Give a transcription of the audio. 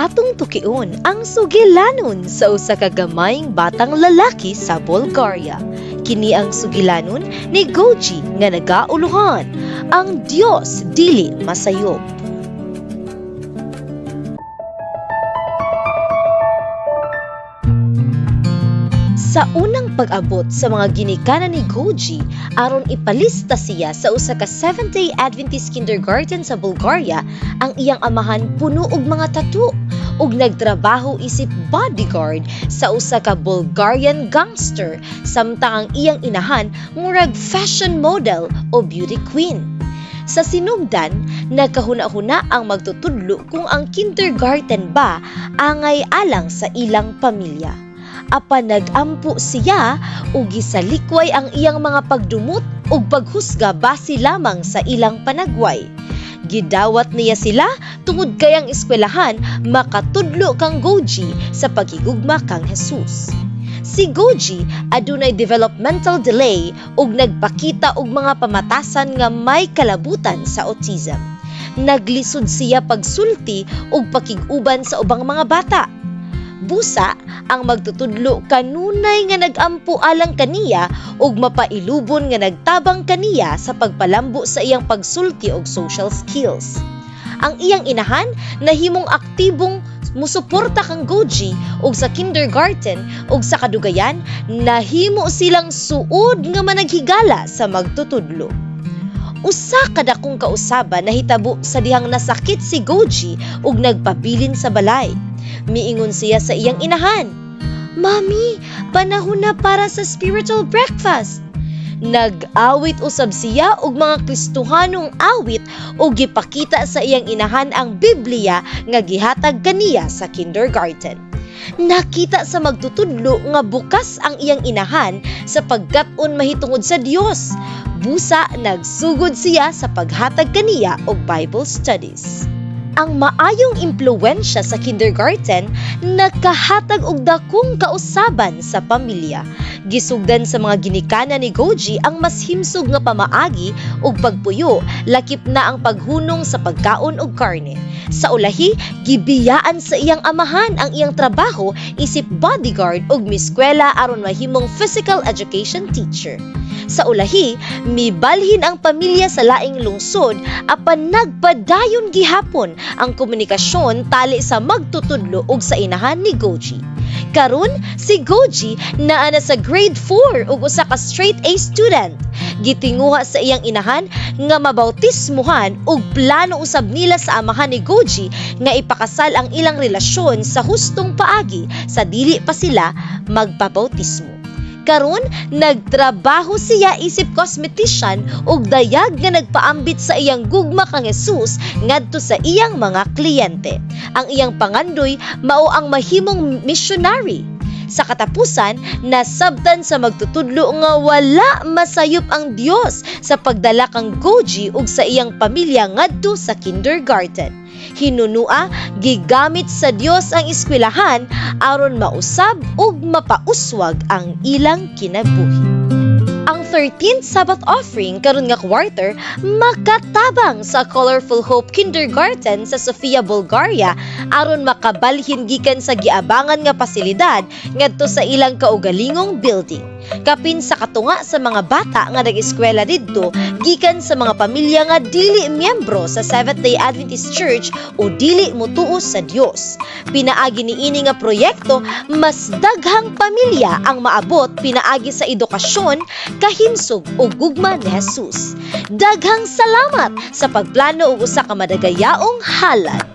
Atong tukion ang sugilanon sa usa ka gamayng batang lalaki sa Bulgaria. Kini ang sugilanon ni Goji nga nagauluhan, ang Dios dili masayop. Sa unang pag-abot sa mga ginikanan ni Goji, aron ipalista siya sa usa ka Seventh-day Adventist kindergarten sa Bulgaria, ang iyang amahan puno og mga tattoo ug nagtrabaho isip bodyguard sa usa ka Bulgarian gangster, samtang ang iyang inahan murag fashion model o beauty queen. Sa sinugdan, nagkahuna-huna ang magtutudlo kung ang kindergarten ba angay alang sa ilang pamilya. Apan nag-ampo siya ug gisalikway ang iyang mga pagdumot ug paghusga base lamang sa ilang panagway. Gidawat niya sila tungod kayang eskwelahan makatudlo kang Goji sa paghigugma kang Jesus. Si Goji adunay developmental delay ug nagpakita og mga pamatasan nga may kalabutan sa autism. Naglisod siya pagsulti ug pakig-uban sa ubang mga bata. Busa ang magtutudlo kanunay nga nagampo alang kaniya ug mapailubon nga nagtabang kaniya sa pagpalambo sa iyang pagsulti og social skills. Ang iyang inahan nahimong aktibong musuporta kang Goji ug sa kindergarten ug sa kadugayan nahimo silang suod nga managhigala sa magtutudlo. Usa ka dakong kausaban nahitabo sa dihang nasakit si Goji ug nagpabilin sa balay. Miingon siya sa iyang inahan, "Mami, panahon na para sa spiritual breakfast." Nag-awit usab siya og mga Kristohanong awit ug gipakita sa iyang inahan ang Biblia nga gihatag kaniya sa kindergarten. Nakita sa magtutudlo nga bukas ang iyang inahan sa pagkat-on mahitungod sa Dios. Busa nagsugod siya sa paghatag kaniya og Bible studies. Ang maayong impluwensya sa kindergarten nakahatag og dakong kausaban sa pamilya. Gisugdan sa mga ginikanan ni Goji ang mas himsog nga pamaagi ug pagpuyo, lakip na ang paghunong sa pagkaon og karne. Sa ulahi, gibiyaan sa iyang amahan ang iyang trabaho isip bodyguard ug miskwela aron mahimong physical education teacher. Sa ulahi, mibalhin ang pamilya sa laing lungsod apan nagpadayon gihapon ang komunikasyon tali sa magtutudlo ug sa inahan ni Goji. Karon si Goji naa na sa grade 4 ug usa ka straight A student. Gitinguha sa iyang inahan nga mabautismuhan ug plano usab nila sa amahan ni Goji nga ipakasal ang ilang relasyon sa hustong paagi sa dili pa sila magpabautismo. Karon nagtrabaho siya isip cosmetician ug dayag nga nagpaambit sa iyang gugma kang Jesus ngadto sa iyang mga kliyente. Ang iyang pangandoy mao ang mahimong missionary. Sa katapusan, nasabtan sa magtutudlo nga wala masayop ang Dios sa pagdala kang Goji ug sa iyang pamilya ngadto sa kindergarten. Hinunua, gigamit sa Dios ang eskwelahan aron mausab ug mapauswag ang ilang kinabuhi. Ang 13th Sabbath offering karon nga quarter makatabang sa Colorful Hope Kindergarten sa Sofia, Bulgaria aron makabalhin gikan sa giabangan nga pasilidad ngadto sa ilang kaugalingong building. Kapin sa katunga sa mga bata nga nag-eskwela didto gikan sa mga pamilya nga dili miyembro sa Seventh-day Adventist Church o dili motuo sa Dios. Pinaagi niini nga proyekto mas daghang pamilya ang maabot pinaagi sa edukasyon, kahimsog o gugma ni Jesus. Daghang salamat sa pagplano og usa ka madagayaong halad.